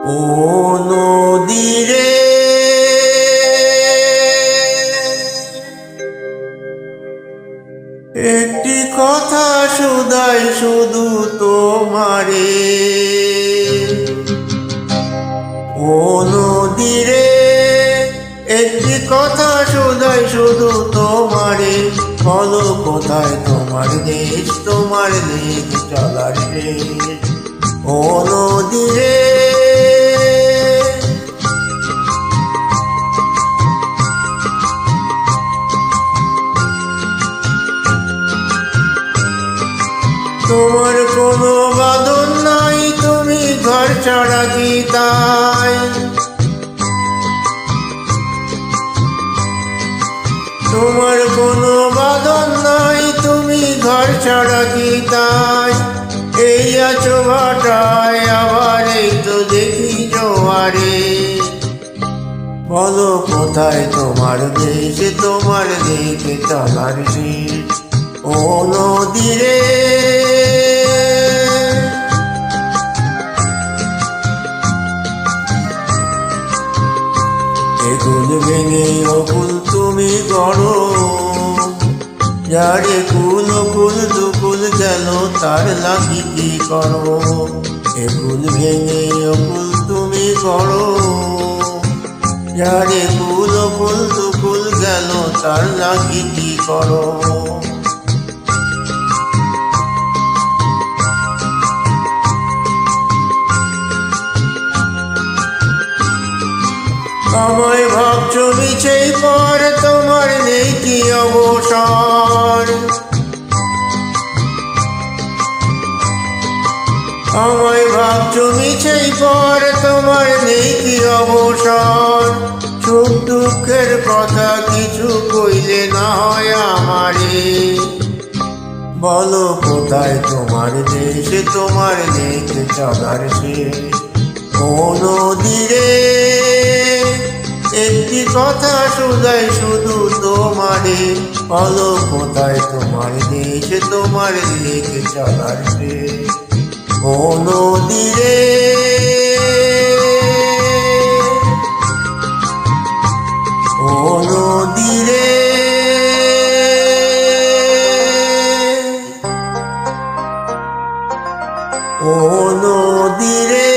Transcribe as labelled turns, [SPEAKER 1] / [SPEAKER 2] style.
[SPEAKER 1] ও নদীরে একটি কথা শুধাই শুধু তোমারে। ও নদীরে একটি কথা শুধাই শুধু তোমারে। বলো কোথায় তোমার দেশ, তোমার দেশ চলার শেষ। ও নদীরে তোমার কোনো বাঁধন নাই, তুমি ঘর ছাড়া কি তাই? তোমার কোনো বাঁধন নাই, তুমি ঘর ছাড়া কি তাই? এই আছো ভাটায়, আবার এই তো দেখি জোয়ারে। বলো কোথায় তোমার দেশ, তোমার দেশে চলার শেষ। ও নদীরে এগুল ভেঙে অকুল তুমি গড়ো, যারে কুল কুল দুকুল গেল তার লাগি কি করো? এগুল ভেঙে অকুল তুমি গড়ো, যারে কুল কুল দুকুল গেল তার লাগি কি করো? আমায় ভাবছো মিছেই পর, তোমার নেই কি অবসর? আমায় ভাবছো মিছেই পর, তোমার নেই কি অবসর? সুখ দুঃখের কথা কিছু কইলে না হয় আমারে। বলো কোথায় তোমার দেশ, তোমার দেশ চলার শেষ। ও নদীরে একটি কথা শুধাই শুধু তোমারে। বলো কোথায় তোমার দেশ, তোমার দেশ চলার শেষ। ও নদীরে ও নদীরে ও নদীরে